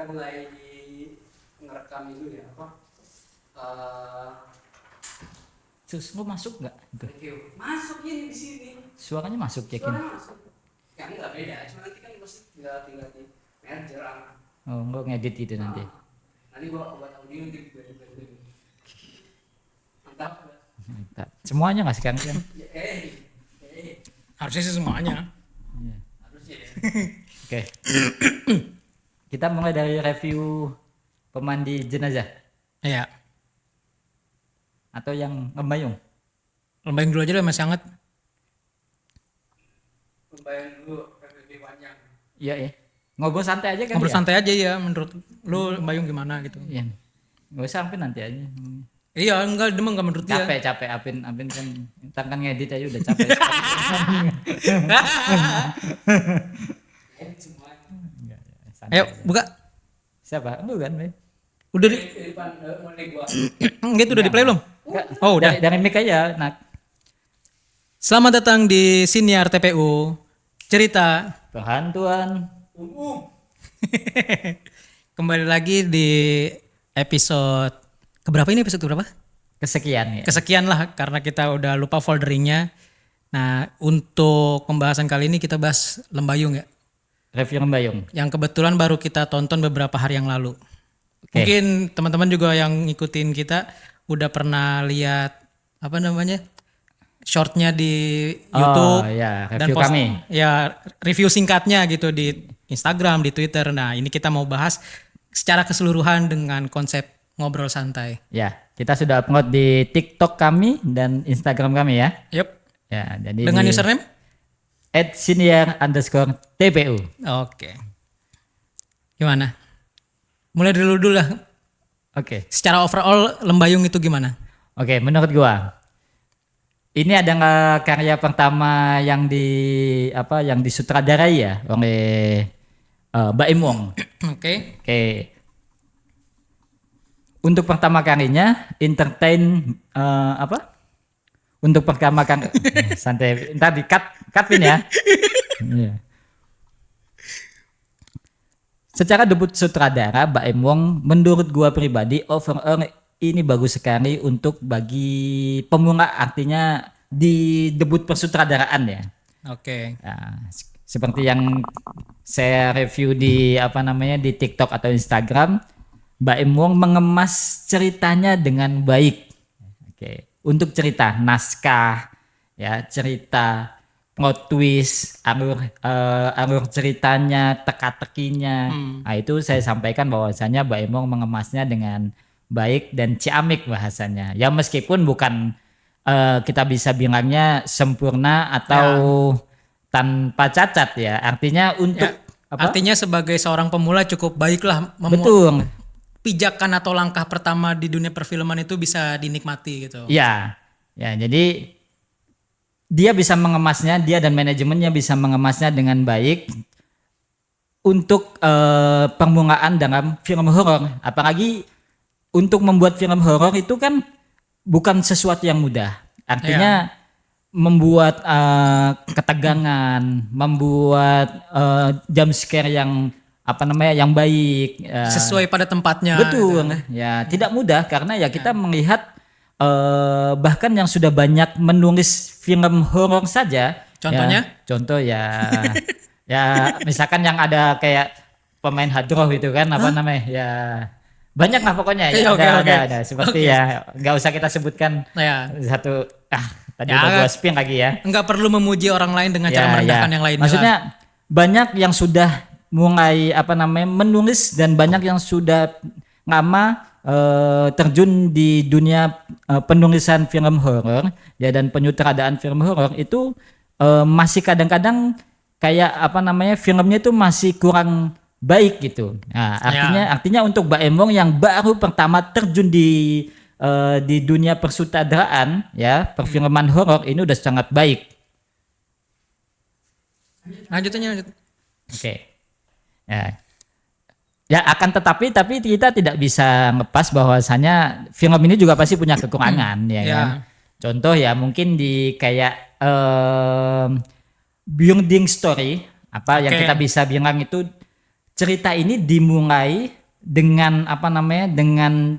kita mulai ngerekam itu ya apa? Terus lu masuk nggak? Review. Masuk ini di sini. Suaranya masuk yakin? Suara masuk. Ya enggak beda, cuma nanti kan mesti tinggal di merger sama. Oh, enggak ngedit itu nanti. Nanti gua buat audio nanti gue. Mantap. Mantap. Semuanya nggak sekarang kan? Harusnya sih semuanya. Iya. Harusnya ya. Oke. Kita mulai dari review pemandi jenazah Iya. atau yang ngembayung. Lembayin dulu aja lah masih hangat. Membayang dulu PPB panjang. Iya ya. Ngobrol santai aja kan? Ngobrol ya? santai aja ya menurut lu Bayung gimana gitu. Iya. Nggak usah sampai nanti aja. Iya enggak demang enggak menurut dia. Capek Apin kan ntar kan ngedit aja udah capek. Santai. Ayo buka. Siapa? Lu kan, Bay? Udah di Depan mulai gua. gitu udah di play belum? Enggak. Oh udah. Dari mic aja, Nak. Selamat datang di Siniar TPU. Cerita Perhantuan. kembali lagi di episode keberapa ini, episode berapa? Kesekian ya. Kesekian lah karena kita udah lupa folderingnya. Nah untuk pembahasan kali ini kita bahas Lembayung ya, Review Ngembayung. yang kebetulan baru kita tonton beberapa hari yang lalu. Oke. Mungkin teman-teman juga yang ngikutin kita udah pernah lihat apa namanya shortnya di YouTube ya, dan review kami. ya review singkatnya gitu di Instagram, di Twitter. Nah ini kita mau bahas secara keseluruhan dengan konsep ngobrol santai. Ya, kita sudah upload di TikTok kami dan Instagram kami ya. Yup. Ya, jadi Dengan di username? @siniar_tpu. Oke. Gimana? Mulai dulu lah. Oke. Secara overall Lembayung itu gimana? Oke, menurut gua ini adalah karya pertama yang disutradarai ya oleh Baim Wong. Oke. Oke. Untuk pertama kalinya entertain Untuk pertama kali santai, ntar di cutpin ya. Iya. Secara debut sutradara Baim Wong menurut gua pribadi overall ini bagus sekali untuk bagi pemula, artinya di debut persutradaraan ya. Oke. Nah, seperti yang saya review di di TikTok atau Instagram, Baim Wong mengemas ceritanya dengan baik. Oke. Untuk cerita naskah ya, cerita plot twist, alur ceritanya, teka-tekinya. Nah, itu saya sampaikan bahwasanya Baim Wong mengemasnya dengan baik dan ciamik bahasanya. Ya meskipun bukan kita bisa bilangnya sempurna atau tanpa cacat ya. Artinya untuk Artinya sebagai seorang pemula cukup baiklah betul. pijakan atau langkah pertama di dunia perfilman itu bisa dinikmati gitu. Ya, jadi dia bisa mengemasnya, dia dan manajemennya bisa mengemasnya dengan baik untuk permulaan dalam film horor. Apalagi untuk membuat film horor itu kan bukan sesuatu yang mudah. Artinya membuat ketegangan, membuat jump scare yang yang baik, Sesuai pada tempatnya. betul ya, tidak mudah karena ya kita melihat bahkan yang sudah banyak menulis film horor saja. Contohnya? Contoh ya ya misalkan yang ada kayak pemain hadroh itu kan ya banyak lah pokoknya ya. Ada seperti ya nggak usah kita sebutkan satu tadi udah gua spin lagi ya. Enggak perlu memuji orang lain dengan cara merendahkan yang lain. Maksudnya banyak yang sudah mulai menulis dan banyak yang sudah lama terjun di dunia penulisan film horor ya, dan penyutradaan film horor itu masih kadang-kadang kayak filmnya itu masih kurang baik gitu. Nah, artinya untuk Baim Wong yang baru pertama terjun di dunia persutradaraan ya, perfilman horor ini udah sangat baik. Lanjut. Oke. Ya akan tapi kita tidak bisa ngepas bahwasanya film ini juga pasti punya kekurangan ya kan. Contoh ya mungkin di kayak building story yang kita bisa bilang itu cerita ini dimulai dengan apa namanya dengan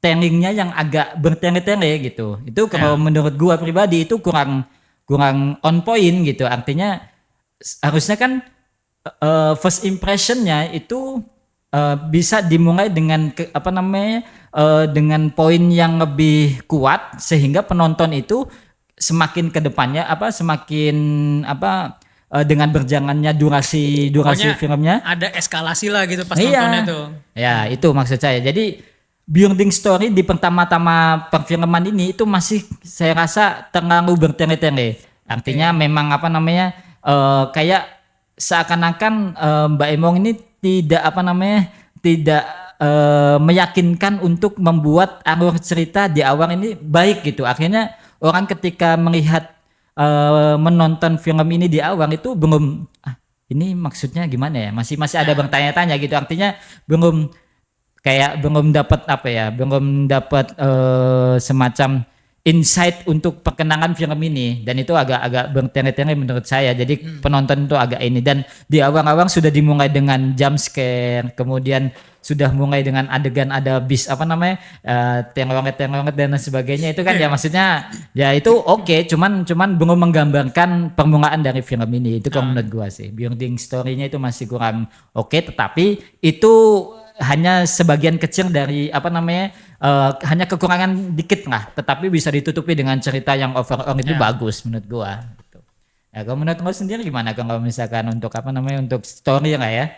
tendingnya yang agak bertele-tele gitu. Itu kalau menurut gua pribadi itu kurang on point gitu. Artinya harusnya kan first impressionnya itu bisa dimulai dengan dengan poin yang lebih kuat sehingga penonton itu semakin ke depannya dengan berjalannya durasi Pokoknya filmnya ada eskalasi lah gitu pas nontonnya tuh. ya itu maksud saya. Jadi building story di pertama-tama perfilman ini itu masih saya rasa terlalu bertele-tele. Artinya memang kayak seakan-akan Mbak Emong ini tidak meyakinkan untuk membuat alur cerita di awal ini baik gitu. Akhirnya orang ketika melihat menonton film ini di awal itu belum ini maksudnya gimana ya, masih ada bertanya-tanya gitu. Artinya belum dapat semacam insight untuk perkenalan film ini, dan itu agak bertele-tele menurut saya. Jadi penonton itu agak ini, dan di awal-awal sudah dimulai dengan jump scare, kemudian sudah mulai dengan adegan ada bis telolet dan sebagainya. Itu kan ya maksudnya ya itu oke, cuman belum menggambarkan permulaan dari film ini. Itu kalau menurut gua sih building story-nya itu masih kurang oke, tetapi itu hanya sebagian kecil dari hanya kekurangan dikit lah, tetapi bisa ditutupi dengan cerita yang overall itu bagus menurut gua gitu. Ya, kalau menurut gua sendiri gimana kalau misalkan untuk untuk story lah ya,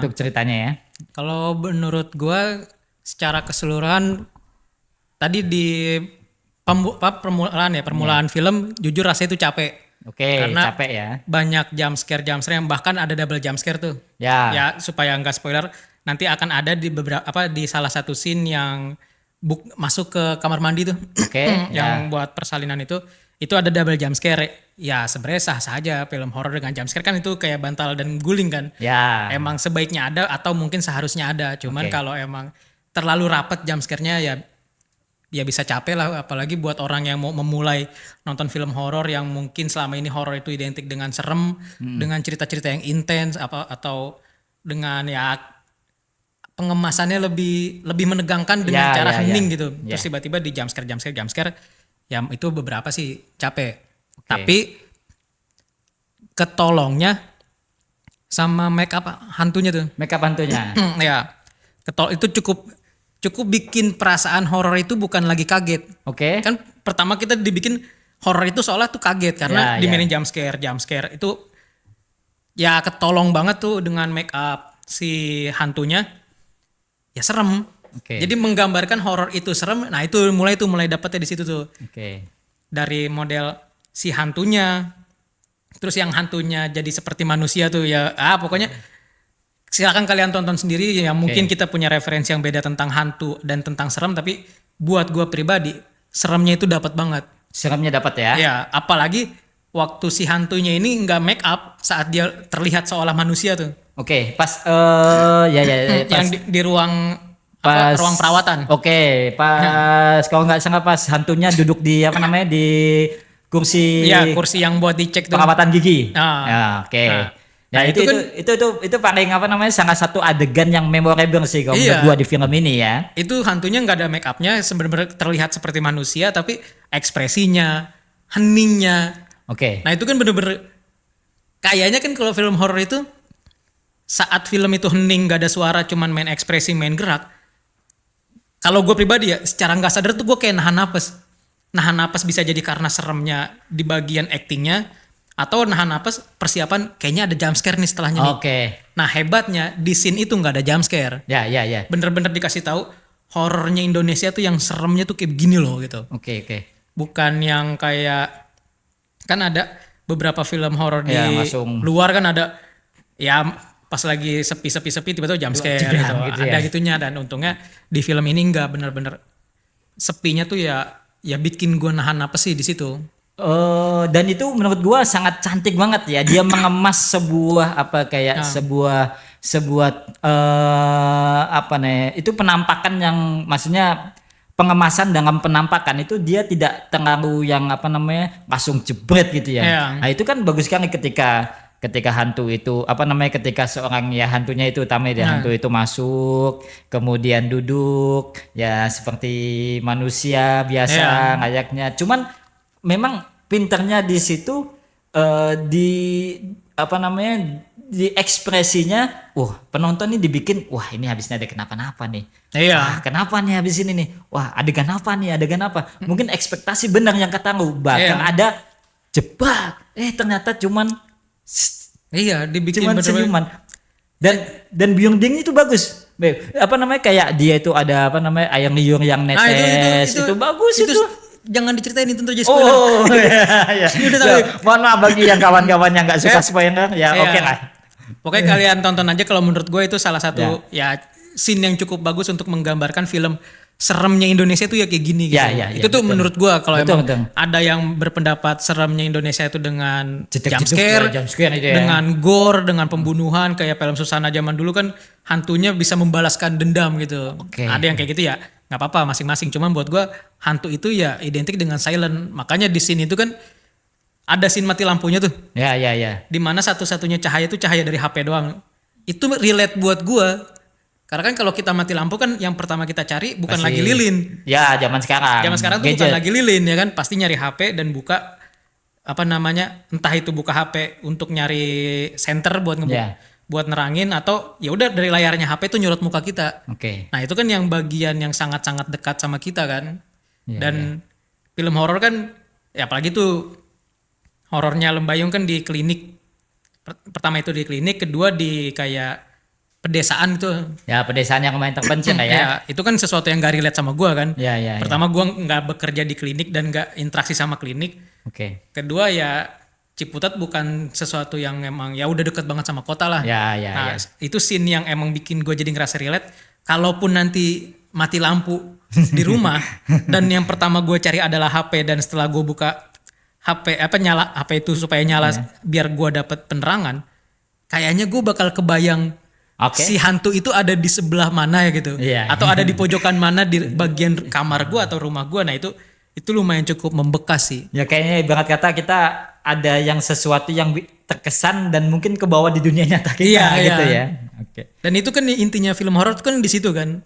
untuk ceritanya ya? Kalau menurut gua secara keseluruhan tadi di permulaan film jujur rasanya itu capek. Oke, karena capek ya. Banyak jump scare yang bahkan ada double jump scare tuh. Ya supaya nggak spoiler, nanti akan ada di di salah satu scene yang masuk ke kamar mandi tuh. Oke. yang buat persalinan itu ada double jump scare. Ya sebenarnya sah saja film horor dengan jump scare kan itu kayak bantal dan guling kan. Ya. Emang sebaiknya ada atau mungkin seharusnya ada. Cuman kalau emang terlalu rapat jump scare-nya ya bisa capek lah, apalagi buat orang yang mau memulai nonton film horor yang mungkin selama ini horor itu identik dengan serem, dengan cerita-cerita yang intens atau dengan ya pengemasannya lebih menegangkan dengan cara hening gitu. Terus tiba-tiba di jump scare ya itu beberapa sih capek. Tapi ketolongnya sama make up hantunya tuh. Make up hantunya. Ya. Itu cukup bikin perasaan horor itu bukan lagi kaget. Oke. Kan pertama kita dibikin horor itu seolah tuh kaget karena dimainin jump scare itu ya ketolong banget tuh dengan make up si hantunya. Ya serem. Jadi menggambarkan horor itu serem. Nah, itu mulai dapetnya di situ tuh. Dari model si hantunya, terus yang hantunya jadi seperti manusia tuh ya. Pokoknya silakan kalian tonton sendiri ya. Mungkin kita punya referensi yang beda tentang hantu dan tentang serem, tapi buat gua pribadi seremnya itu dapat banget. Seremnya dapat ya? Ya, apalagi waktu si hantunya ini nggak make up saat dia terlihat seolah manusia tuh. Pas yang di ruang ruang perawatan. Pas kalau nggak salah pas hantunya duduk di di kursi. Iya, kursi yang buat dicek tuh. Perawatan gigi. Nah, itu paling salah satu adegan yang memorable sih kalau menurut gua di film ini ya. Itu hantunya nggak ada make upnya, sebenarnya terlihat seperti manusia tapi ekspresinya, heningnya. Nah itu kan bener-bener kayaknya kan kalau film horor itu saat film itu hening gak ada suara cuman main ekspresi main gerak, kalau gue pribadi ya secara nggak sadar tuh gue kayak nahan napas bisa jadi karena seremnya di bagian actingnya, atau nahan napas persiapan kayaknya ada jump scare nih setelahnya nih. Nah hebatnya di scene itu nggak ada jump scare. Bener-bener dikasih tahu horornya Indonesia tuh yang seremnya tuh kayak begini loh gitu. Bukan yang kayak kan ada beberapa film horor di luar kan ada ya pas lagi sepi tiba-tiba jump scare gitu. Ada gitunya, dan untungnya di film ini enggak, bener-bener sepinya tuh ya bikin gue nahan apa sih di situ. Dan itu menurut gue sangat cantik banget ya, dia mengemas sebuah itu penampakan yang maksudnya pengemasan dalam penampakan itu dia tidak terlalu yang langsung jebret gitu ya. Nah itu kan bagus sekali ketika ketika hantu itu ketika seorang ya hantunya itu utama ya hantu itu masuk kemudian duduk ya seperti manusia biasa layaknya, cuman memang pinternya di situ di di ekspresinya, penonton ini dibikin, wah ini habisnya ada kenapa-napa nih. Iya. Kenapa nih habis ini nih? Wah adegan apa? Mungkin ekspektasi benar yang kata lu. Bahkan ada jebak, ternyata cuman dibikin cuman senyuman. Dan Byung-ding itu bagus. Kayak dia itu ada air liur yang netes, itu bagus itu. Jangan diceritain itu terjadi spoiler. Iya. Mohon maaf bagi yang kawan-kawan yang nggak suka spoiler, oke lah. Pokoknya kalian tonton aja, kalau menurut gue itu salah satu scene yang cukup bagus untuk menggambarkan film seremnya Indonesia itu ya kayak gini gitu. Itu tuh betul. Menurut gue kalau emang ada yang berpendapat seremnya Indonesia itu dengan jump scare dengan gore, dengan pembunuhan kayak film Susana zaman dulu kan hantunya bisa membalaskan dendam gitu. Ada yang kayak gitu ya. Nggak apa-apa masing-masing, cuman buat gue hantu itu ya identik dengan silent. Makanya di scene itu kan ada scene mati lampunya tuh. Di mana satu-satunya cahaya itu cahaya dari HP doang. Itu relate buat gue. Karena kan kalau kita mati lampu kan yang pertama kita cari bukan lagi lilin. Ya, zaman sekarang. Zaman sekarang tuh bukan lagi lilin ya kan, pasti nyari HP dan buka entah itu buka HP untuk nyari center buat buat nerangin, atau ya udah dari layarnya HP tuh nyorot muka kita. Nah, itu kan yang bagian yang sangat-sangat dekat sama kita kan. Dan film horor kan ya apalagi tuh horornya Lembayung kan di klinik. Pertama itu di klinik, kedua di kayak pedesaan itu. Ya, pedesaan yang lumayan terpencil lah ya. Ya, itu kan sesuatu yang gak relate sama gua kan. Pertama gua nggak bekerja di klinik dan nggak interaksi sama klinik. Kedua ya Ciputat bukan sesuatu yang emang ya udah deket banget sama kota lah. Itu scene yang emang bikin gue jadi ngerasa relate. Kalaupun nanti mati lampu di rumah dan yang pertama gue cari adalah HP, dan setelah gue buka HP nyala HP itu supaya nyala biar gue dapet penerangan, kayaknya gue bakal kebayang si hantu itu ada di sebelah mana ya gitu, atau ada di pojokan mana di bagian kamar gue atau rumah gue. Nah itu lumayan cukup membekas sih. Ya kayaknya ibarat kata kita ada yang sesuatu yang terkesan dan mungkin ke bawah di dunia nyata kita gitu ya. Dan itu kan intinya film horor kan di situ kan.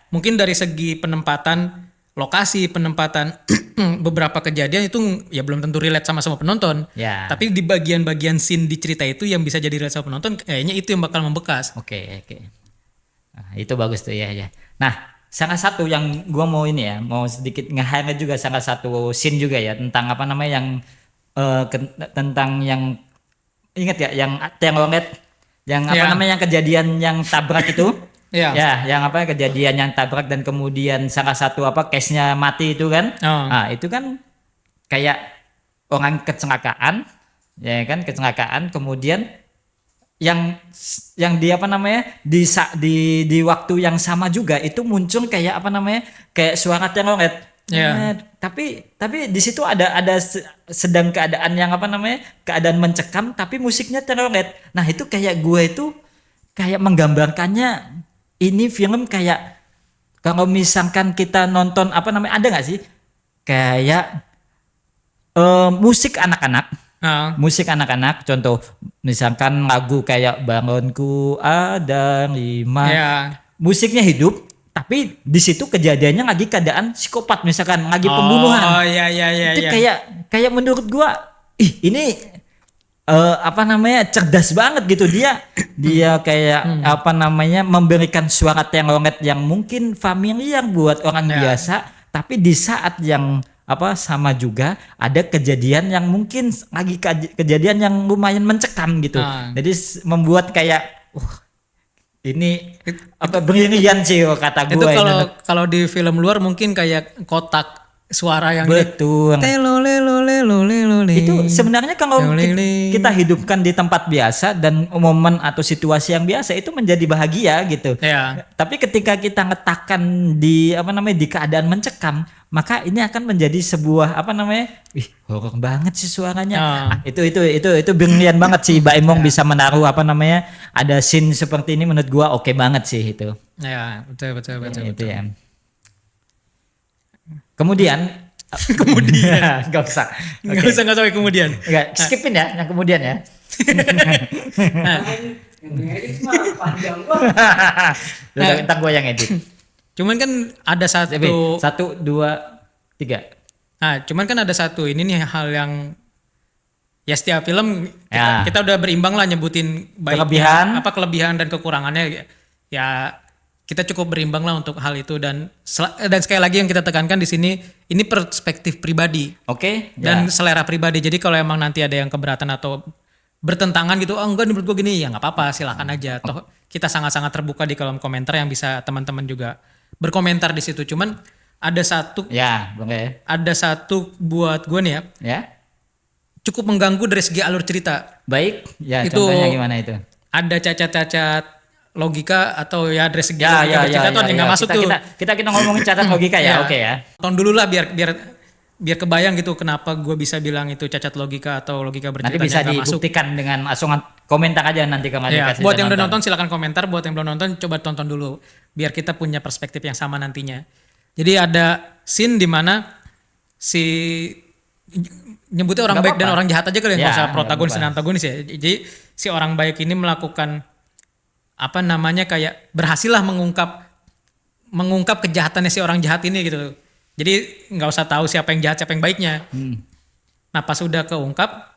Mungkin dari segi penempatan lokasi, penempatan beberapa kejadian itu ya belum tentu relate sama semua penonton. Tapi di bagian-bagian scene di cerita itu yang bisa jadi relate sama penonton, kayaknya itu yang bakal membekas. Nah, itu bagus tuh ya. Nah, salah satu yang gua mau mau sedikit nge-highlight juga salah satu scene juga ya tentang yang tentang yang ingat ya yang telolet yang yang kejadian yang tabrak itu. Yang kejadian yang tabrak dan kemudian salah satu case-nya mati itu kan. Nah, itu kan kayak orang kecelakaan, ya kan, kecelakaan kemudian yang di di waktu yang sama juga itu muncul kayak kayak suara telolet. Tapi di situ ada sedang keadaan yang keadaan mencekam tapi musiknya telolet. Nah, itu kayak gue itu kayak menggambarkannya, ini film kayak kalau misalkan kita nonton ada nggak sih kayak musik anak-anak. Musik anak-anak, contoh misalkan lagu kayak Bangunku Ada 5. Musiknya hidup, tapi di situ kejadiannya lagi keadaan psikopat, misalkan lagi pembunuhan. Itu kayak menurut gua ini cerdas banget gitu, dia kayak memberikan suara telolet yang mungkin familiar buat orang biasa, tapi di saat yang sama juga ada kejadian yang mungkin lagi kejadian yang lumayan mencekam gitu. Jadi membuat kayak ini brilian sih kata gue. Itu kalau di film luar mungkin kayak kotak suara yang betul. Itu sebenarnya kalau kita hidupkan di tempat biasa dan momen atau situasi yang biasa itu menjadi bahagia gitu. Tapi ketika kita ngetakan di di keadaan mencekam, maka ini akan menjadi sebuah horor banget sih suaranya. Itu brilian banget sih Mbak Emong bisa menaruh ada scene seperti ini, menurut gua oke banget sih itu. Betul. Itu ya. Kemudian nggak usah sampai kemudian. Skipin ya yang kemudian ya. Yang ngedit mah panjang banget. Ntar gue yang edit. Cuman kan ada satu 1, 2, 3. Nah, cuman kan ada satu ini nih hal yang ya setiap film kita udah berimbang lah nyebutin baiknya, kelebihan dan kekurangannya. Ya kita cukup berimbang lah untuk hal itu dan sekali lagi yang kita tekankan di sini ini perspektif pribadi. Oke. Dan selera pribadi. Jadi kalau emang nanti ada yang keberatan atau bertentangan gitu, oh enggak menurut gue gini, ya nggak apa-apa, silakan aja. Toh kita sangat-sangat terbuka di kolom komentar yang bisa teman-teman juga berkomentar di situ. Cuman ada satu ada satu buat gue nih ya. Cukup mengganggu dari segi alur cerita. Baik, ya itu contohnya gimana itu? Ada cacat-cacat logika atau ya dari segi logika bercerita tuh ada yang nggak masuk tuh. Kita ngomongin cacat logika ya, oke ya. Tonton dulu lah biar kebayang gitu kenapa gue bisa bilang itu cacat logika atau logika bercerita. Nanti bisa dibuktikan dengan langsung komentar aja nanti kalau dikasih. Buat yang udah nonton silakan komentar, buat yang belum nonton coba tonton dulu biar kita punya perspektif yang sama nantinya. Jadi ada scene di mana nyebutnya orang baik dan orang jahat aja kali ya, nggak usah protagonis dan antagonis ya. Jadi si orang baik ini melakukan kayak berhasil lah mengungkap kejahatannya si orang jahat ini gitu. Jadi nggak usah tahu siapa yang jahat siapa yang baiknya. Nah pas udah keungkap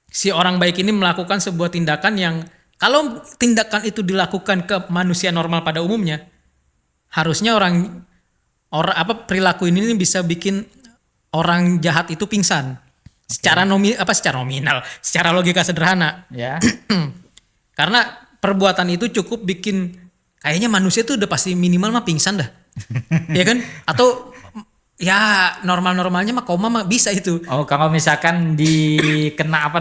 si orang baik ini melakukan sebuah tindakan yang kalau tindakan itu dilakukan ke manusia normal pada umumnya harusnya perilaku ini bisa bikin orang jahat itu pingsan. Secara nominal, secara logika sederhana. Ya. Karena perbuatan itu cukup bikin kayaknya manusia tuh udah pasti minimal mah pingsan dah. Ya kan? Atau ya normal-normalnya mah koma mah bisa itu. Oh, kalau misalkan dikena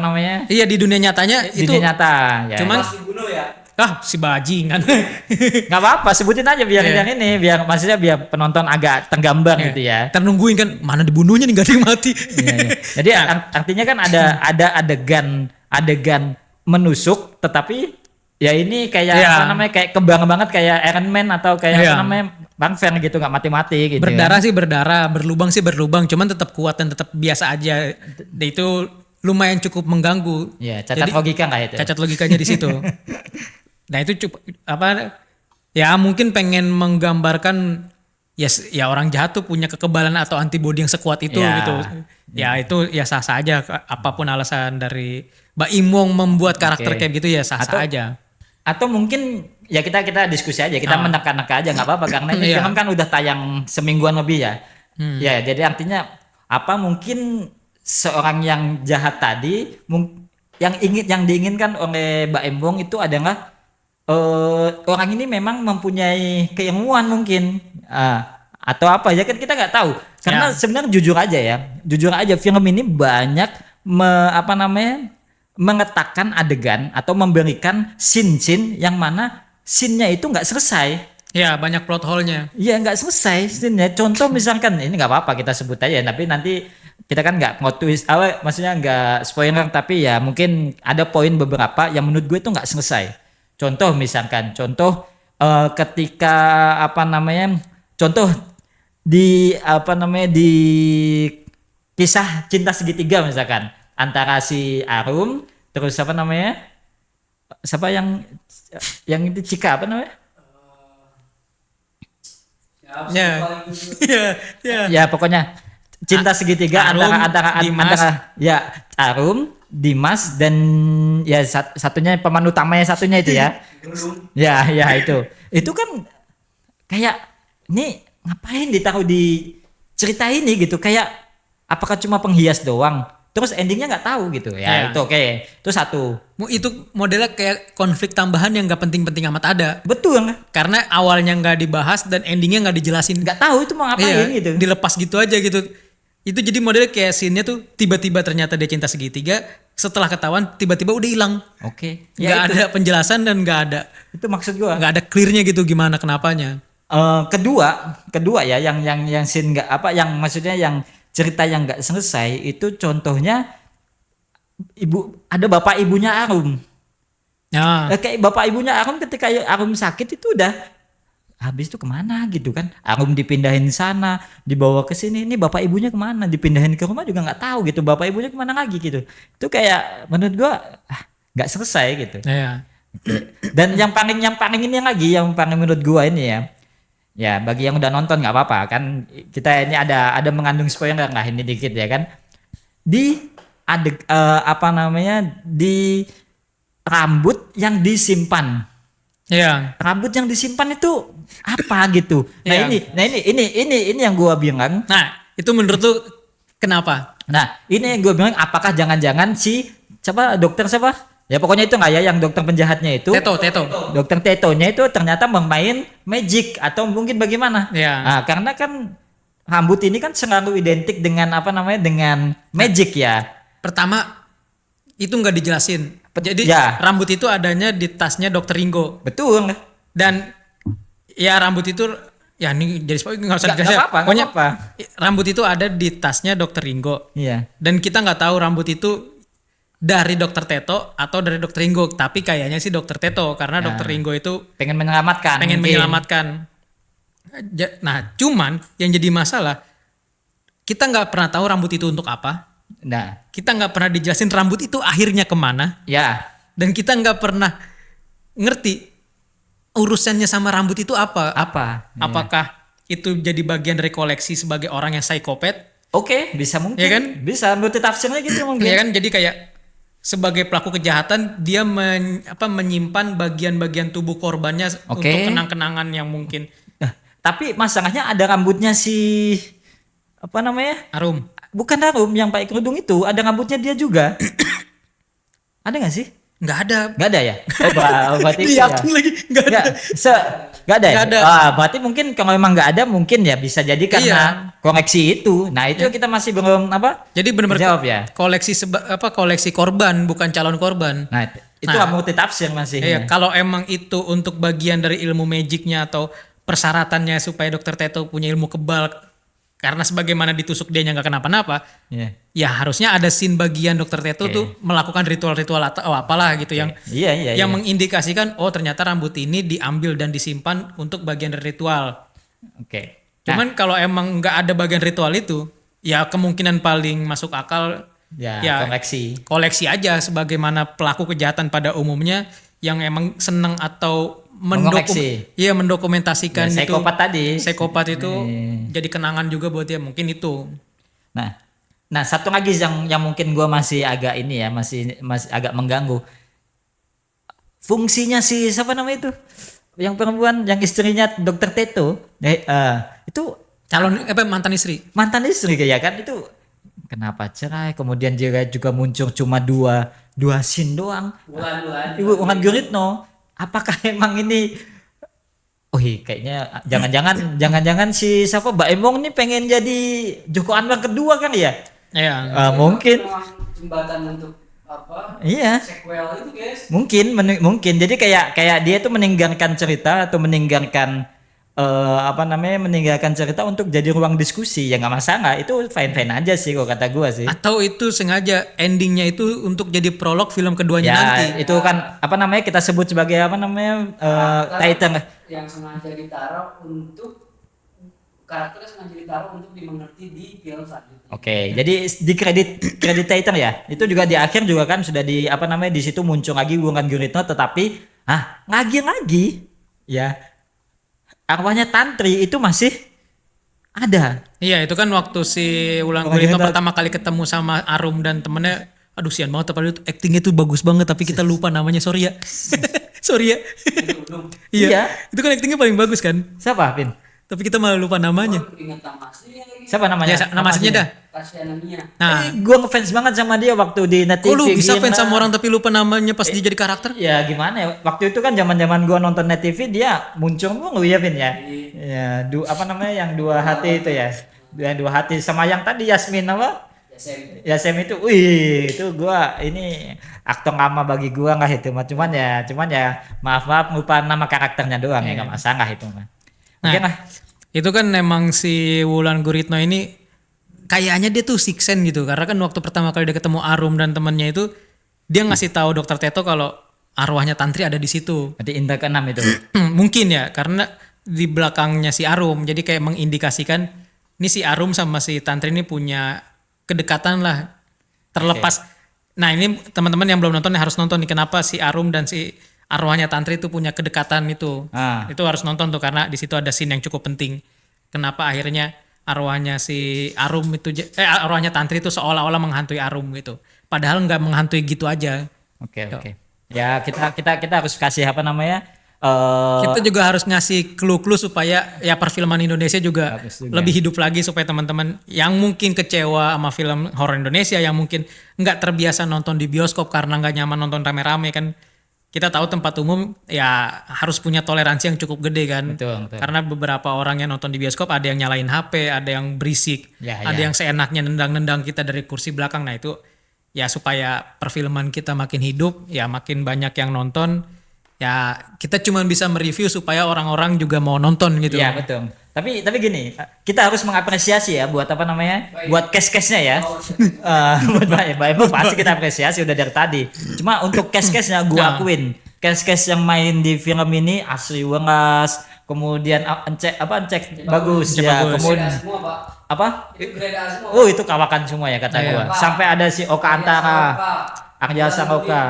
Iya di dunia nyatanya di dunia nyata ya. Cuman dibunuh ya. Si bajingan. Nggak apa-apa, sebutin aja biar yang ini, maksudnya biar penonton agak tergambar gitu ya. Nungguin kan mana dibunuhnya nih, gak ada yang mati. Jadi artinya kan ada adegan menusuk, tetapi ya ini kayak kayak kebang banget kayak Iron Man atau kayak Bang Fer gitu, nggak mati-mati gitu. Berdarah sih berdarah, berlubang sih berlubang, cuman tetap kuat dan tetap biasa aja. Itu lumayan cukup mengganggu. Ya, cacat logika nggak itu? Cacat logikanya di situ. Nah itu mungkin pengen menggambarkan ya orang jahat tuh punya kekebalan atau antibodi yang sekuat itu gitu. Ya itu ya sah-sah aja, apapun alasan dari Mbak Imong membuat karakter kayak gitu ya sah-sah aja. Atau mungkin ya kita diskusi aja, kita menekan-nekan aja nggak apa-apa karena ini film kan udah tayang semingguan lebih ya. Ya jadi artinya mungkin seorang yang jahat tadi yang diinginkan oleh Mbak Embong itu adalah orang ini memang mempunyai keilmuan mungkin atau apa ya kan kita nggak tahu karena sebenarnya jujur aja film ini banyak mengetakkan adegan atau memberikan scene yang mana scene-nya itu nggak selesai. Ya banyak plot hole-nya. Iya nggak selesai scene-nya. Contoh misalkan ini nggak apa-apa kita sebut aja, tapi nanti kita kan nggak twist maksudnya nggak spoiler, tapi ya mungkin ada poin beberapa yang menurut gue itu nggak selesai. Contoh ketika di kisah cinta segitiga misalkan antara si Arum terus siapa yang itu Cika ya pokoknya cinta segitiga antara Arum, Dimas dan ya satunya pemeran utamanya satunya itu ya. ya itu kan kayak ini ngapain ditaruh di cerita ini gitu, kayak apakah cuma penghias doang terus endingnya nggak tahu gitu ya. Itu itu satu. Itu modelnya kayak konflik tambahan yang nggak penting-penting amat ada. Betul karena awalnya nggak dibahas dan endingnya nggak dijelasin, nggak tahu itu mau ngapain gitu, dilepas gitu aja gitu. Itu jadi modelnya kayak scene-nya tuh tiba-tiba ternyata dia cinta segitiga, setelah ketahuan tiba-tiba udah hilang. Nggak ada penjelasan dan nggak ada. Itu maksud gua. Nggak ada clear-nya gitu gimana kenapanya. Kedua ya yang scene yang maksudnya yang cerita yang nggak selesai itu contohnya ada bapak ibunya Arum. Kayak bapak ibunya Arum ketika Arum sakit itu udah habis itu kemana gitu kan, Arum dipindahin sana dibawa ke sini, ini bapak ibunya kemana, dipindahin ke rumah juga nggak tahu gitu bapak ibunya kemana lagi gitu. Itu kayak menurut gua nggak selesai gitu. Iya. Dan yang paling ini lagi yang paling menurut gua ini ya. Ya, bagi yang udah nonton nggak apa-apa kan, kita ini ada mengandung spoiler lah ini dikit ya kan. Di apa namanya, di rambut yang disimpan. Iya. Rambut yang disimpan itu apa gitu. Nah, ini yang gua bilang. Nah, itu menurut lu kenapa? Nah, ini yang gua bilang, apakah jangan-jangan si dokter siapa? Ya pokoknya itu nggak ya, yang dokter penjahatnya itu. Teto. Dokter Tetonya itu ternyata bermain magic atau mungkin bagaimana? Iya. Nah, karena kan rambut ini kan selalu identik dengan apa namanya, dengan magic ya. Pertama, itu nggak dijelasin. Jadi Ya. rambut itu adanya di tasnya Dokter Ringo. Betul. Dan ya rambut itu, ya ini jadi spoiler nggak usah Nggak dijelasin. apa-apa, nggak Pokoknya apa-apa. rambut itu ada di tasnya Dokter Ringo. Iya. Dan kita nggak tahu rambut itu dari Dokter Teto atau dari Dokter Ringo. Tapi kayaknya sih Dokter Teto, karena Dokter Ringo itu Pengen menyelamatkan. pengen mungkin. menyelamatkan. Nah, cuman yang jadi masalah, kita nggak pernah tahu rambut itu untuk apa. Nah, Kita nggak pernah dijelasin rambut itu akhirnya kemana. ya. Dan kita nggak pernah ngerti urusannya sama rambut itu apa. Apa? Ya. Apakah itu jadi bagian dari koleksi sebagai orang yang psikopat? Oke, bisa mungkin. Ya kan? Bisa menurut tafsirnya gitu mungkin. Ya kan, jadi kayak sebagai pelaku kejahatan dia menyimpan bagian-bagian tubuh korbannya Oke. untuk kenang-kenangan yang mungkin Nah, tapi masalahnya ada rambutnya si apa namanya? harum. Bukan Harum, yang pakai kerudung itu ada rambutnya dia juga. Ada nggak sih? Nggak ada. Nggak ada ya? Berarti Dia yakin lagi nggak ada. Nggak ada ya? Nggak ada. Berarti mungkin kalau memang nggak ada, mungkin ya bisa jadi karena Iya. koleksi itu. Nah itu kita masih belum apa? Jadi benar-benar Jawab ya. koleksi korban, bukan calon korban. Nah itu Nah. multi tafsir masih. Iya, kalau emang itu untuk bagian dari ilmu magicnya atau persyaratannya supaya Dokter Teto punya ilmu kebal karena sebagaimana ditusuk dia nggak kenapa-napa, Iya. ya harusnya ada scene bagian Dokter Teto Oke. tuh melakukan ritual-ritual atau apalah gitu yang Iya. yang mengindikasikan oh ternyata rambut ini diambil dan disimpan untuk bagian dari ritual. Oke. Cuman kalau emang nggak ada bagian ritual itu, ya kemungkinan paling masuk akal Ya, koleksi aja sebagaimana pelaku kejahatan pada umumnya yang emang seneng atau Mengoleksi. mendokumentasikan Ya, itu. psikopat tadi. Psikopat itu jadi kenangan juga buat dia, mungkin itu. Nah, satu lagi yang mungkin gua masih agak ini ya, masih agak mengganggu. Fungsinya si siapa namanya itu? Yang perempuan, yang istrinya Dokter Teto, itu Calon mantan istri. mantan istri ya kan, itu kenapa cerai? Kemudian juga muncul cuma dua scene doang. Ibu Ulan Guritno, apakah emang ini kayaknya jangan-jangan si siapa Mbak Emong nih pengen jadi Joko Anwar kedua kan ya? Iya. Mungkin. Jembatan untuk apa? Iya. Sequel itu, guys. Mungkin. Jadi kayak dia tuh meninggalkan cerita atau meninggalkan meninggalkan cerita untuk jadi ruang diskusi, ya nggak masalah, itu fine aja sih kalau kata gua sih. Atau itu sengaja endingnya itu untuk jadi prolog film keduanya Ya nanti. itu kan kita sebut sebagai title. Yang sengaja ditaruh untuk karakternya sengaja ditaruh untuk dimengerti di film selanjutnya. Oke, jadi di kredit title ya, itu juga di akhir juga kan sudah di di situ muncul lagi Wulan Guritno, tetapi lagi ya arwahnya Tantri itu masih ada. Iya, itu kan waktu si Wulan Guritno pertama kali ketemu sama Arum dan temennya, aduh sian banget, padahal itu actingnya tuh bagus banget tapi kita lupa namanya, sorry ya. Sorry ya. Iya. Itu kan actingnya paling bagus kan? Siapa, Pin? Tapi kita malah lupa namanya. Ingat nama aslinya lagi. Siapa namanya? Ya, nama aslinya dah. Kasihan Nia. Nah, Gue ngefans banget sama dia waktu di Net kok lu TV. bisa fans sama orang tapi lupa namanya pas dia jadi karakter? Ya gimana ya? Waktu itu kan zaman-zaman gue nonton Net TV, dia muncul mulu ya, Pin ya. Ya, yang dua hati itu ya. Yang dua hati sama yang tadi Yasmin apa? Yasem itu, itu gua ini aktor lama bagi gua nggak itu mah, cuman ya maaf lupa nama karakternya doang ya, nggak masalah itu mah. Oke lah. Itu kan memang si Wulan Guritno ini kayaknya dia tuh six sense gitu, karena kan waktu pertama kali dia ketemu Arum dan temennya itu dia ngasih tahu Dokter Teto kalau arwahnya Tantri ada di situ. Berarti indra keenam itu. Mungkin ya, karena di belakangnya si Arum, jadi kayak mengindikasikan ini si Arum sama si Tantri ini punya kedekatan lah, terlepas Nah ini teman-teman yang belum nonton harus nonton nih, kenapa si Arum dan si arwahnya Tantri itu punya kedekatan itu. Itu harus nonton tuh karena di situ ada scene yang cukup penting. Kenapa akhirnya arwahnya si Arum itu arwahnya Tantri itu seolah-olah menghantui Arum gitu. Padahal nggak menghantui gitu aja. Oke. Ya kita harus kasih apa namanya? Kita juga harus ngasih clue-clue supaya ya perfilman Indonesia juga lebih hidup lagi, supaya teman-teman yang mungkin kecewa sama film horor Indonesia, yang mungkin nggak terbiasa nonton di bioskop karena nggak nyaman nonton rame-rame kan, kita tahu tempat umum ya harus punya toleransi yang cukup gede kan. Betul. Karena beberapa orang yang nonton di bioskop ada yang nyalain HP, ada yang berisik, ada Ya. yang seenaknya nendang-nendang kita dari kursi belakang. Nah itu ya supaya perfilman kita makin hidup, ya makin banyak yang nonton. Ya kita cuma bisa mereview supaya orang-orang juga mau nonton gitu. Ya betul. Tapi gini, kita harus mengapresiasi ya buat apa namanya, buat case-case-nya ya. Buat Baim pasti kita apresiasi udah dari tadi. Cuma untuk case-case-nya gua akuin, case-case yang main di film ini asli welas, kemudian encek bagus ya, bagus. kemudian Grade A semua, Pak. apa? Itu grade A semua. Oh itu kawakan semua ya kata Iya. gua. Sampai ada si Oka Antara, Arya Sangkoka.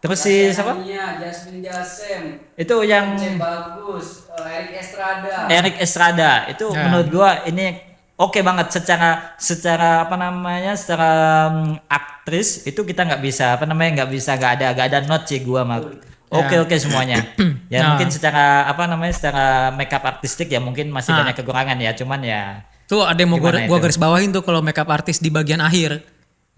Terus si siapa? Jasmine Jasem. Itu yang Cem Bagus, Eric Estrada itu menurut gua ini oke banget secara apa namanya, secara aktris itu kita nggak bisa apa namanya, nggak ada not sih gua mah. Oke semuanya. Ya mungkin secara apa namanya, secara makeup artistik ya mungkin masih banyak kekurangan ya, cuman ya Tuh ada yang mau gimana gua itu? garis bawahin tuh kalau makeup artis di bagian akhir.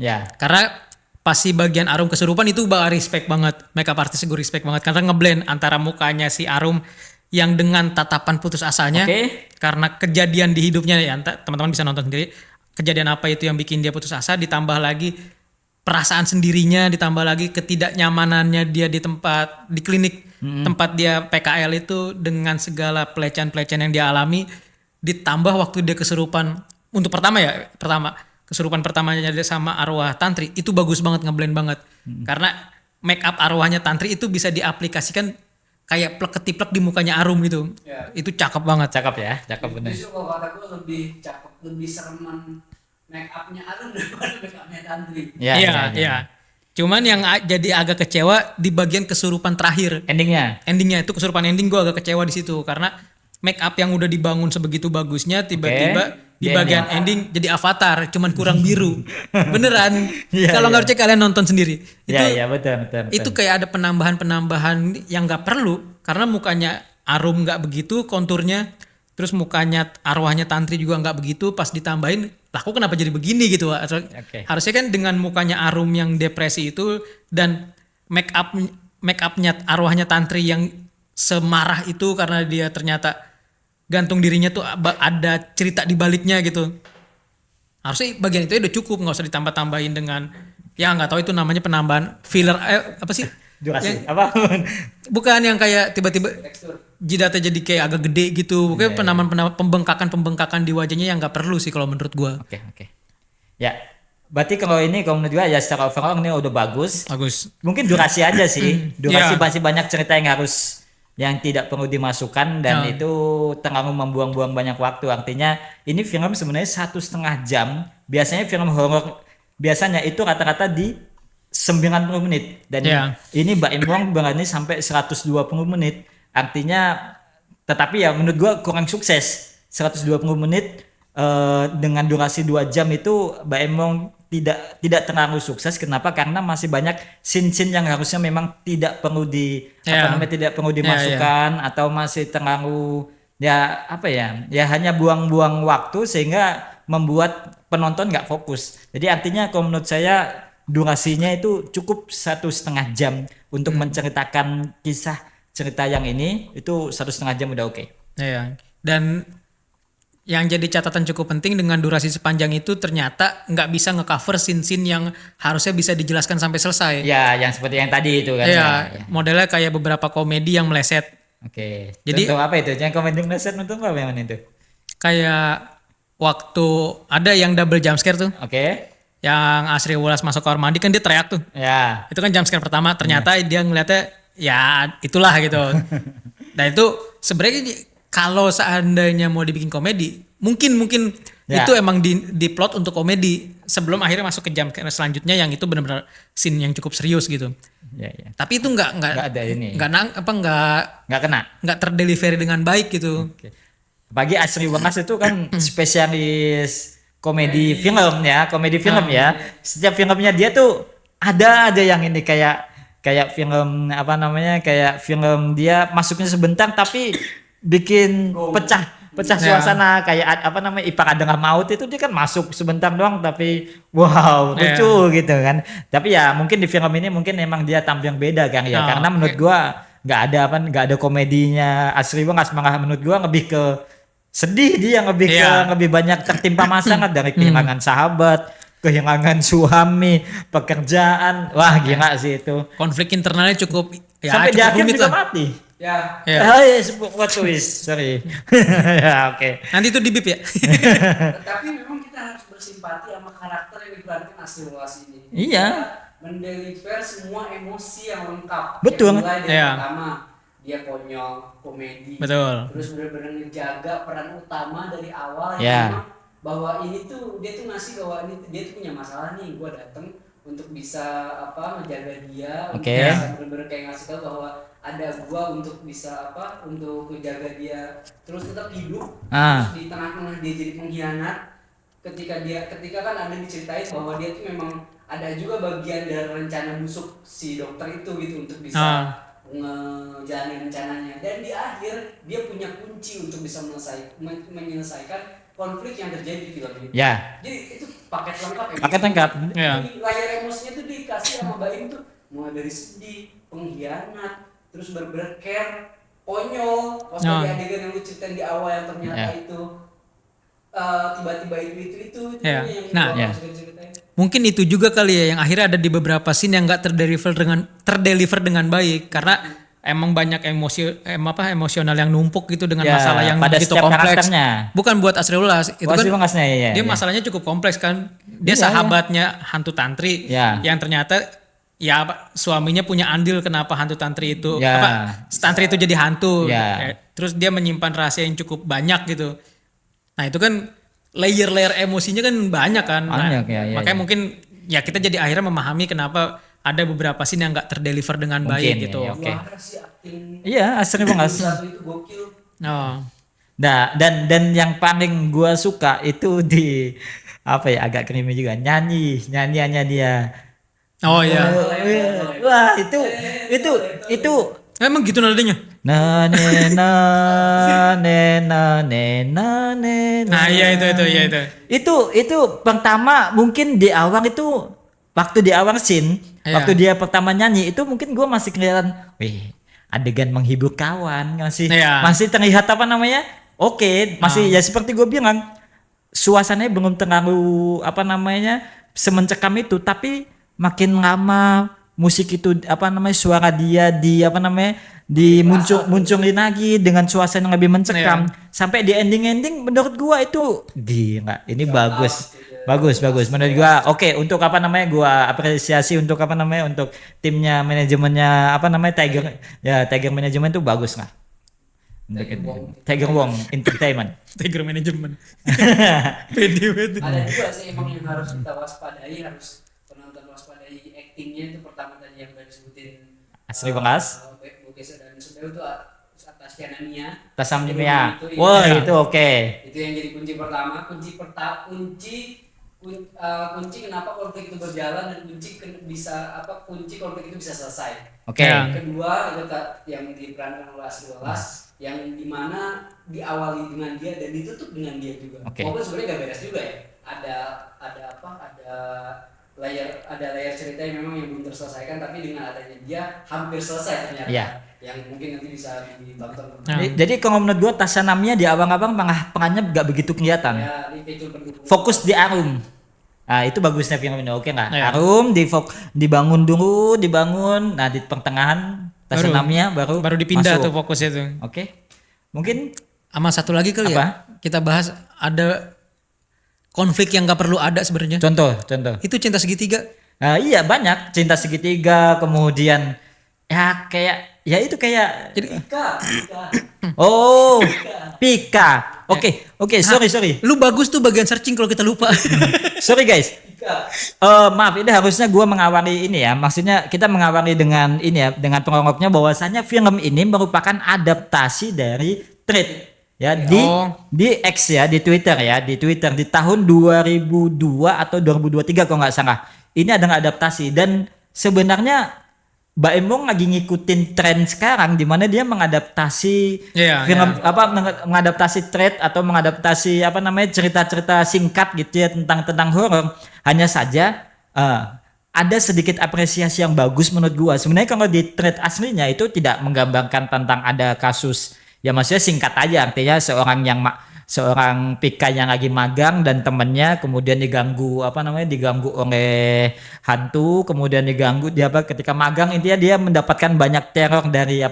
ya Karena pas si bagian Arum kesurupan itu respect banget. Makeup artis gue respect banget karena ngeblend antara mukanya si Arum yang dengan tatapan putus asanya. Oke. Karena kejadian di hidupnya ya, teman-teman bisa nonton sendiri. Kejadian apa itu yang bikin dia putus asa, ditambah lagi perasaan sendirinya, ditambah lagi ketidaknyamanannya dia di klinik tempat dia PKL itu dengan segala pelecehan-pelecehan yang dia alami, ditambah waktu dia kesurupan untuk pertama kesurupan pertamanya dia sama arwah Tantri itu bagus banget, ngeblend banget. Karena make up arwahnya Tantri itu bisa diaplikasikan kayak plek ketiplek di mukanya Arum gitu. Ya. Itu cakep banget. cakep bener. Justru kalau kata gue lebih cakep, lebih sereman make upnya Arum daripada make upnya Tantri. Iya. Cuman yang jadi agak kecewa di bagian kesurupan terakhir. Endingnya itu kesurupan ending gue agak kecewa di situ karena make up yang udah dibangun sebegitu bagusnya tiba-tiba di bagian ending jadi avatar, cuman kurang biru. Beneran. Kalau nggak percaya kalian nonton sendiri. Betul. Itu kayak ada penambahan yang nggak perlu karena mukanya Arum nggak begitu konturnya, terus mukanya arwahnya Tantri juga nggak begitu, pas ditambahin, lah kok kenapa jadi begini gitu. Harusnya kan dengan mukanya Arum yang depresi itu dan make upnya arwahnya Tantri yang semarah itu karena dia ternyata gantung dirinya tuh ada cerita di baliknya gitu. Harusnya bagian itu udah cukup, nggak usah ditambah-tambahin dengan ya nggak tahu itu namanya penambahan filler apa sih? Durasi apa? Bukan yang kayak tiba-tiba jidatnya jadi kayak agak gede gitu. Pokoknya penambahan pembengkakan di wajahnya yang nggak perlu sih kalau menurut gua. Oke. Ya. Berarti kalau menurut gua ya secara overall ini udah bagus. Mungkin durasi aja sih. Durasi masih banyak cerita yang tidak perlu dimasukkan dan itu terlalu membuang-buang banyak waktu. Artinya ini film sebenarnya 1,5 jam. Biasanya film horor biasanya itu rata-rata di 90 menit dan ini Mbak Imwong berani sampai 120 menit. Artinya tetapi ya menurut gua kurang sukses. 120 menit dengan durasi 2 jam itu Mbak Imwong tidak terlalu sukses. Kenapa? Karena masih banyak scene-scene yang harusnya memang tidak perlu tidak perlu dimasukkan atau masih terlalu ya hanya buang-buang waktu sehingga membuat penonton nggak fokus. Jadi artinya kalau menurut saya durasinya itu cukup 1,5 jam untuk menceritakan kisah cerita yang ini, itu 1,5 jam udah oke. Dan yang jadi catatan cukup penting dengan durasi sepanjang itu ternyata nggak bisa ngecover scene-scene yang harusnya bisa dijelaskan sampai selesai. Ya, yang seperti yang tadi itu kan. Modelnya kayak beberapa komedi yang meleset. Jadi contoh apa itu? Yang komedi meleset untuk apa yang itu? Kayak waktu ada yang double jump scare tuh. Yang Asri Wulas masuk kamar mandi kan dia teriak tuh. Itu kan jump scare pertama, ternyata dia ngeliatnya ya itulah gitu. Dan itu sebenarnya kalau seandainya mau dibikin komedi, mungkin Ya. Itu emang di plot untuk komedi sebelum akhirnya masuk ke jam selanjutnya yang itu benar-benar scene yang cukup serius gitu. Ya, ya. Tapi itu nggak Nggak ada ini. nggak Nggak kena. terdelivery dengan baik gitu. Oke. Bagi Asri Wenas itu kan spesialis komedi film ya, komedi film ya. Setiap filmnya dia tuh ada aja yang ini kayak film apa namanya, kayak film dia masuknya sebentar tapi bikin pecah suasana kayak apa namanya Ipar Adalah Maut itu dia kan masuk sebentar doang tapi wow lucu gitu kan. Tapi ya mungkin di film ini mungkin emang dia tampil yang beda kan ya, karena menurut gua nggak ada komedinya Asri Wenas, malah menurut gua lebih ke sedih, dia lebih banyak tertimpa masalah dari kehilangan sahabat, kehilangan suami, pekerjaan. Wah gila sih itu. Konflik internalnya cukup Sampai di cukup akhir rumit juga lah. mati. Ya. What twist, sorry. Ya oke. Nanti itu di bip ya. Tapi memang kita harus bersimpati sama karakter yang diperankan Asri Wenas ini. Iya. Dia mendeliver semua emosi yang lengkap. Betul. Yang mulai dari Iya. pertama dia konyol, komedi. Betul. Terus benar-benar ngejaga peran utama dari awal Iya. yang memang bahwa ini tuh dia tuh ngasih bahwa ini dia tuh punya masalah nih, gua dateng untuk bisa menjaga dia, untuk Oke. bisa benar-benar kayak ngasih tahu bahwa ada gua untuk bisa untuk menjaga dia terus tetap hidup. Terus di tengah-tengah dia jadi pengkhianat, ketika kan ada diceritain bahwa dia tuh memang ada juga bagian dari rencana busuk si dokter itu gitu untuk bisa ngejalanin rencananya, dan di akhir dia punya kunci untuk bisa menyelesaikan konflik yang terjadi di film ini. Ya. Jadi itu paket lengkap ya. Paket lengkap. Ya. Jadi layar emosinya tuh dikasih sama Baim tuh mulai dari sedih, pengkhianat, terus bener-bener care, konyol, pas lagi adegan yang lu ceritain di awal yang ternyata itu tiba-tiba itu Ya. yang Nah, gua ya. ceritain. Mungkin itu juga kali ya yang akhirnya ada di beberapa scene yang nggak terdeliver dengan baik karena emang banyak emosional yang numpuk gitu dengan Ya, masalah yang pada begitu setiap kompleks. karakternya. Bukan buat Asri Wenas, itu Asri kan Wenasnya, ya, dia ya. masalahnya cukup kompleks kan. Dia Iya, sahabatnya hantu tantri Ya. yang ternyata suaminya punya andil kenapa hantu tantri itu Ya. tantri itu jadi hantu. Ya. Terus dia menyimpan rahasia yang cukup banyak gitu. Nah, itu kan layer-layer emosinya kan banyak kan. Banyak, Nah, ya, ya, makanya ya. mungkin ya kita jadi akhirnya memahami kenapa ada beberapa scene yang nggak terdeliver dengan Mungkin, baik ya, gitu. ya. Oke. Wah, si acting Iya, Asri Wenas. satu itu gokil. Oh. Nah, dan yang paling gua suka itu di apa ya, agak creepy juga, nyanyiannya dia. Oh iya. Wah, itu Emang gitu nadanya? na ne na ne na ne na ne. Nah, iya itu. Itu pertama mungkin di awal itu waktu di awal scene, Iya. waktu dia pertama nyanyi itu mungkin gua masih kelihatan, wih, adegan menghibur kawan, Iya. masih terlihat apa namanya? Oke, masih ya seperti gue bilang, suasananya belum terlalu apa namanya semencekam itu, tapi makin lama musik itu apa namanya suara dia munculin lagi dengan suasana yang lebih mencekam sampai di ending menurut gua itu gila, ini bagus menurut gua. Oke, untuk apa namanya gua apresiasi untuk apa namanya untuk timnya manajemennya apa namanya Tiger Management itu bagus lah. Tiger Wong Entertainment. Tiger Management. Pede banget. Ada juga sih emang yang harus kita waspadai, harus penonton waspadai actingnya itu. Pertama tadi yang udah disebutin Asri Wenas, Bukesa dan Sudeu itu atas Yanania. Tasamnya. Itu, Wah, iya. itu oke. Itu yang jadi kunci pertama, kunci kenapa konflik itu berjalan dan kunci konflik itu bisa selesai. Oke. Ya. Yang kedua itu yang diperankan oleh Asri Wenas, yang dimana diawali dengan dia dan ditutup dengan dia juga. Oke. Walaupun sebenarnya gak beres juga ya. Ada layar cerita yang memang yang belum terselesaikan, tapi dengan adanya dia hampir selesai ternyata. Iya. Yang mungkin nanti bisa ditonton. Jadi kalau menurut gua Tasanamnya di abang-abang perannya gak begitu kelihatan. Ya, ini fitur pendukung. Fokus di Arum. Nah, itu bagusnya film ini. Oke nggak? Ya. Arum dibangun, nah di pertengahan Tasanamnya baru dipindah masuk. tuh fokusnya tuh. Oke. Mungkin Sama satu lagi kali ya. Kita bahas ada konflik yang gak perlu ada sebenarnya. contoh. Itu cinta segitiga. Iya banyak, cinta segitiga, kemudian ya kayak Jadi Pika. oh Pika. Oke, sorry. Lu bagus tuh bagian searching kalau kita lupa. Sorry guys. Maaf, ini harusnya gue mengawali ini ya. Maksudnya kita mengawali dengan ini ya, dengan pengongkopnya bahwasannya film ini merupakan adaptasi dari thread ya di X ya, di Twitter di tahun 2002 atau 2023 kalau nggak salah. Ini ada adaptasi dan sebenarnya Mbak Emong lagi ngikutin tren sekarang di mana dia mengadaptasi mengadaptasi thread atau mengadaptasi cerita-cerita singkat gitu ya tentang horor. Hanya saja ada sedikit apresiasi yang bagus menurut gua. Sebenarnya kalau di thread aslinya itu tidak menggambarkan tentang ada kasus, ya maksudnya singkat aja, artinya seorang Pika yang lagi magang dan temennya kemudian diganggu oleh hantu, kemudian diganggu ketika magang, intinya dia mendapatkan banyak teror dari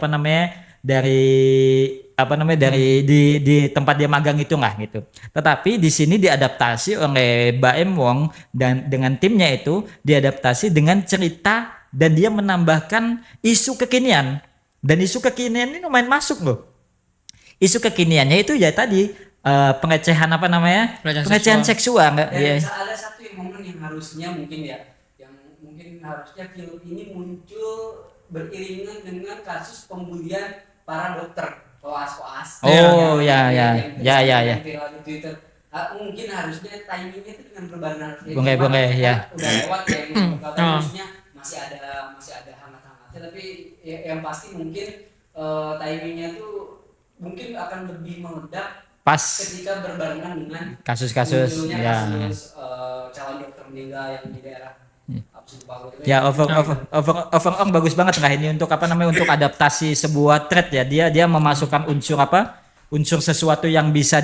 di tempat dia magang itu lah gitu. Tetapi di sini diadaptasi oleh Mbak Em Wong dan dengan timnya itu diadaptasi dengan cerita dan dia menambahkan isu kekinian, dan isu kekinian ini lumayan masuk loh. Isu kekiniannya itu ya tadi pengecehan pelecehan seksual. Dan ada satu momen yang harusnya harusnya film ini muncul beriringan dengan kasus pembulian para dokter koas. Ya. Viral di Twitter. Mungkin harusnya timingnya itu dengan berbarengan. Boleh ya. Udah lewat ya, harusnya masih ada hangat-hangatnya, tapi yang pasti mungkin timingnya tuh mungkin akan lebih meledak pas ketika berbarengan dengan kasus-kasus calon dokter meninggal yang di daerah ya. Overall bagus banget lah ini untuk untuk adaptasi sebuah thread ya. Dia memasukkan unsur sesuatu yang bisa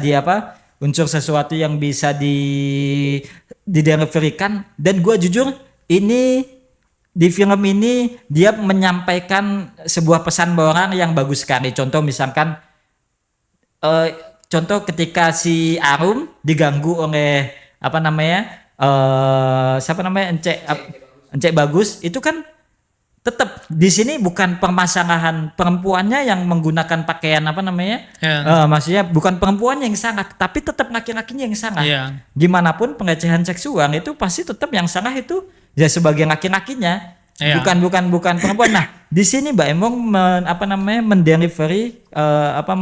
dideliverikan, dan gue jujur ini di film ini dia menyampaikan sebuah pesan moral yang bagus sekali. Contoh misalkan ketika si Arum diganggu oleh Encek Bagus, itu kan tetap di sini bukan permasalahan perempuannya yang menggunakan pakaian maksudnya bukan perempuannya yang salah, tapi tetap laki-lakinya yang salah. Gimana pun pelecehan seksual itu pasti tetap yang salah itu ya sebagai laki-lakinya. Bukan perempuan. Nah, di sini Mbak Emong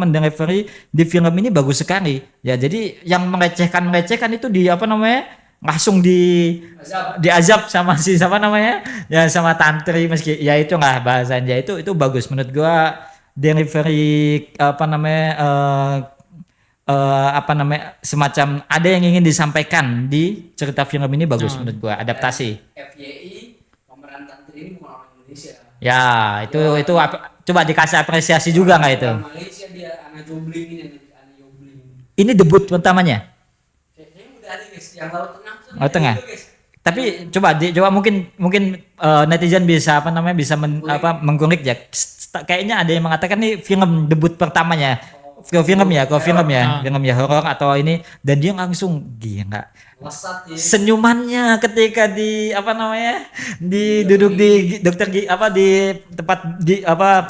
mendelivery di film ini bagus sekali. Ya, jadi yang melecehkan itu langsung diazab sama sama tantri, meski ya itu nggak bahasanya itu bagus menurut gua. Delivery semacam ada yang ingin disampaikan di cerita film ini bagus menurut gua, adaptasi. FYI pemeran tantri ini bukan orang Indonesia. Ya, itu coba dikasih apresiasi juga nggak itu? Malaysia, dia Ana Jobling ini. Ini debut pertamanya. Kayaknya udah ada guys, yang Laut Tengah. Laut Tengah. Tapi coba mungkin netizen bisa mengkulik ya. Kayaknya ada yang mengatakan ini film debut pertamanya. Film ya horor atau ini, dan dia langsung gila. Senyumannya ketika duduk di dokter di tempat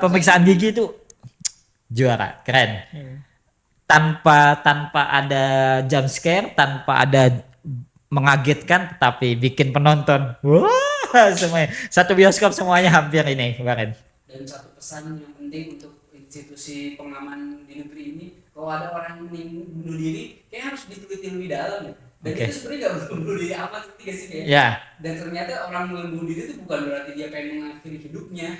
pemeriksaan gigi itu juara, keren. Tanpa ada jump scare, tanpa ada mengagetkan, tapi bikin penonton semuanya satu bioskop semuanya hampir ini kemarin. Dan satu pesan yang penting untuk institusi pengaman di negeri ini, kalau ada orang bunuh diri kayak harus diteliti lebih dalam ya. Dan itu sebenarnya gak bunuh diri amat, ketiga sih kayak. Yeah. Dan ternyata orang yang bunuh diri itu bukan berarti dia pengen mengakhiri hidupnya.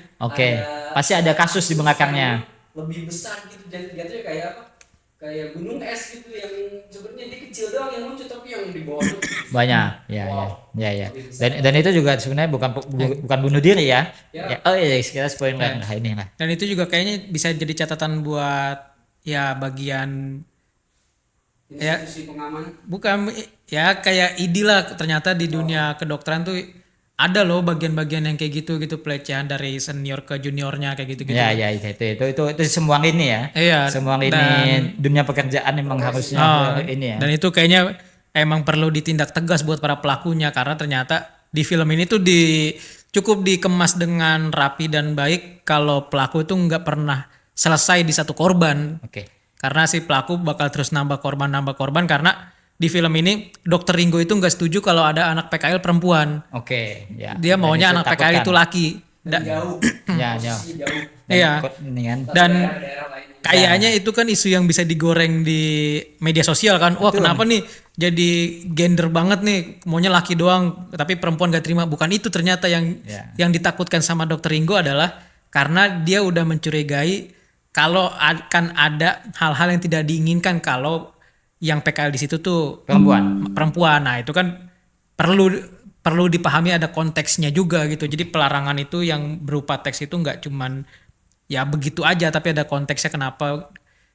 Pasti ada kasus di belakangnya. Lebih besar gitu, jatuhnya kayak kayak gunung es gitu, yang sebenarnya dia kecil doang yang lucu, tapi yang di bawah itu banyak. Ya. Dan itu juga sebenarnya bukan bunuh diri ya. Kita spoiler lah ini lah. Dan itu juga kayaknya bisa jadi catatan buat ya bagian institusi pengaman. Bukan ya, kayak ID lah, ternyata di dunia kedokteran tuh ada loh bagian-bagian yang kayak gitu pelecehan dari senior ke juniornya kayak gitu. Ya itu semua ini ya. Iya. Semua ini dunia pekerjaan memang harusnya ini ya. Dan itu kayaknya emang perlu ditindak tegas buat para pelakunya, karena ternyata di film ini tuh cukup dikemas dengan rapi dan baik kalau pelaku itu nggak pernah selesai di satu korban. Karena si pelaku bakal terus nambah korban karena di film ini Dokter Ringo itu nggak setuju kalau ada anak PKL perempuan. Oke, ya. Dia maunya anak PKL itu laki. Jauh. Ya, jauh. Jauh. Iya. Ini kan. Dan Daerah-daerah lainnya. kayaknya itu kan isu yang bisa digoreng di media sosial kan. Wah, kenapa nih jadi gender banget nih, maunya laki doang tapi perempuan gak terima. Bukan itu ternyata yang ditakutkan sama Dokter Ringo adalah karena dia udah mencurigai kalau akan ada hal-hal yang tidak diinginkan kalau yang PKL di situ tuh perempuan. Nah, itu kan perlu dipahami ada konteksnya juga gitu. Jadi pelarangan itu yang berupa teks itu nggak cuman ya begitu aja, tapi ada konteksnya kenapa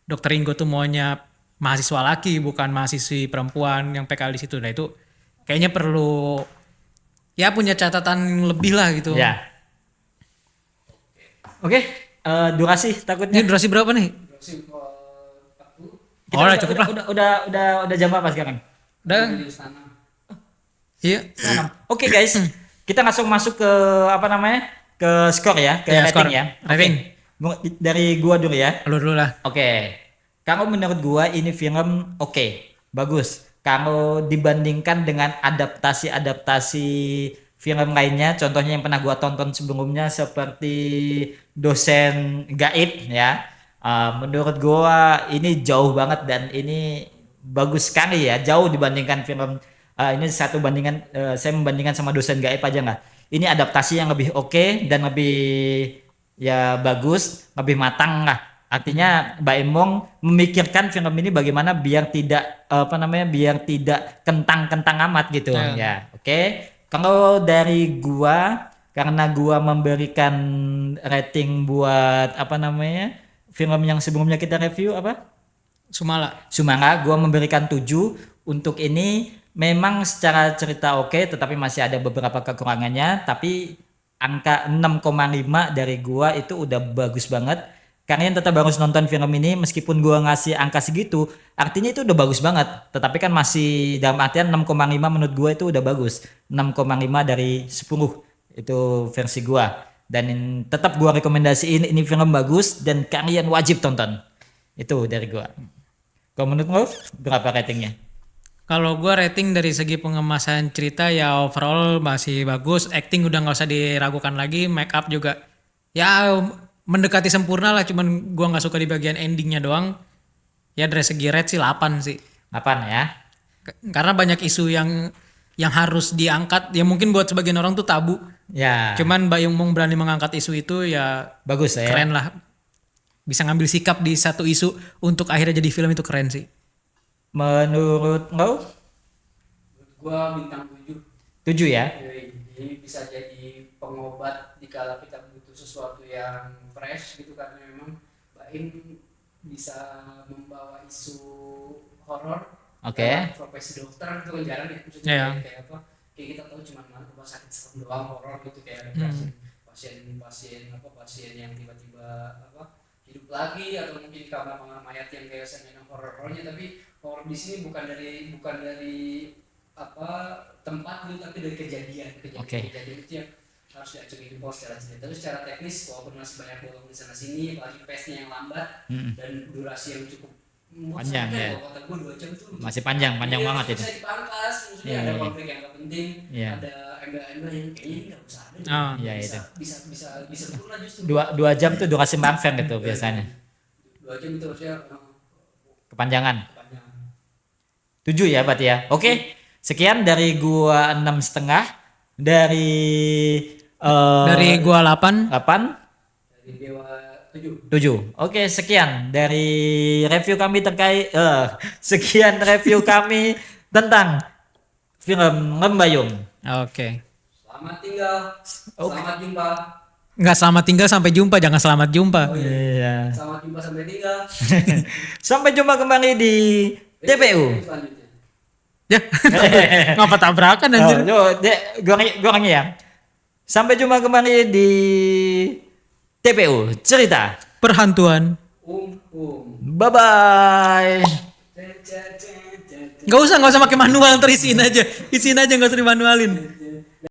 Dokter Ringo tuh maunya mahasiswa laki bukan mahasiswi perempuan yang PKL di situ. Nah, itu kayaknya perlu ya punya catatan lebih lah gitu. Ya. Oke. Durasi takutnya. Ini durasi berapa nih? Durasi 40. Udah cukup lah. Udah jam apa sekarang? Udah. Di istana. Iya. Oke guys, kita langsung masuk ke apa namanya? Ke skor ya, ke rating skor. ya. Rating. Dari gua dulu ya. Lu dulu lah. Oke. Kalau menurut gua ini film oke, bagus. Kalau dibandingkan dengan adaptasi film lainnya, contohnya yang pernah gua tonton sebelumnya seperti Dosen Gaib ya. Menurut gua ini jauh banget dan ini bagus sekali ya, jauh dibandingkan film ini satu bandingan saya membandingkan sama Dosen Gaib aja nggak. Ini adaptasi yang lebih oke dan lebih ya bagus, lebih matang lah. Artinya Mbak Emong memikirkan film ini bagaimana biar tidak biar tidak kentang-kentang amat gitu ya. Oke. Kalau dari gua, karena gua memberikan rating buat film yang sebelumnya kita review apa? Sumala, gua memberikan 7. Untuk ini memang secara cerita oke, tetapi masih ada beberapa kekurangannya, tapi angka 6,5 dari gua itu udah bagus banget. Kalian tetap harus nonton film ini meskipun gua ngasih angka segitu, artinya itu udah bagus banget. Tetapi kan masih dalam artian 6,5 menurut gua itu udah bagus. 6,5 dari 10 itu versi gua. Dan tetap gua rekomendasiin ini film bagus dan kalian wajib tonton. Itu dari gua. Kalau menurut lo berapa ratingnya? Kalau gue rating dari segi pengemasan cerita ya overall masih bagus, acting udah nggak usah diragukan lagi, make up juga ya mendekati sempurna lah, cuman gue nggak suka di bagian endingnya doang. Ya dari segi rate sih 8 sih. 8 ya. Karena banyak isu yang harus diangkat, ya mungkin buat sebagian orang tuh tabu. Ya. Cuman Mbak Yung berani mengangkat isu itu ya bagus ya. Keren lah. Bisa ngambil sikap di satu isu untuk akhirnya jadi film itu keren sih. Menurut lo? Menurut gua bintang 7. 7 ya? Ini bisa jadi pengobat dikala kita butuh sesuatu yang fresh gitu, karena memang Baim bisa membawa isu horor. Profesi dokter itu kan jarang ya, maksudnya kayak apa? Kayak kita tahu cuma rumah sakit serem doang horor gitu, kayak ada pasien yang tiba-tiba hidup lagi, atau mungkin kamar mayat yang kayak seniman horor-horornya, tapi horor di sini bukan dari tempat gitu, tapi dari kejadian itu yang harus diacungi jempol secara cerita. Terus secara teknis walaupun masih banyak bolong di sana sini, apalagi pace-nya yang lambat dan durasi yang cukup panjang ya. Kata gue 2 jam tuh masih panjang banget itu. Bisa dipangkas, maksudnya ada konflik yang gak penting, ada embel-embel yang kayaknya nggak usah ada. Bisa turun justru. 2 jam tuh durasi Marvel gitu biasanya. 2 jam itu harusnya kepanjangan. 7 ya berarti ya. Oke. Sekian dari gua 6,5, dari gua 8. Dari Dewa 7. Oke, sekian dari review kami sekian review kami tentang film Lembayung. Oke. Selamat tinggal. Selamat jumpa. Enggak selamat tinggal sampai jumpa, jangan selamat jumpa. Oh, iya. Selamat jumpa sampai tinggal. Sampai jumpa kembali di TPU. Ya. Ngapa tabrakan anjir? Gua ya. Sampai jumpa kembali di TPU cerita perhantuan. Bye bye. Gak usah pakai manual, isiin aja nggak usah dimanualin.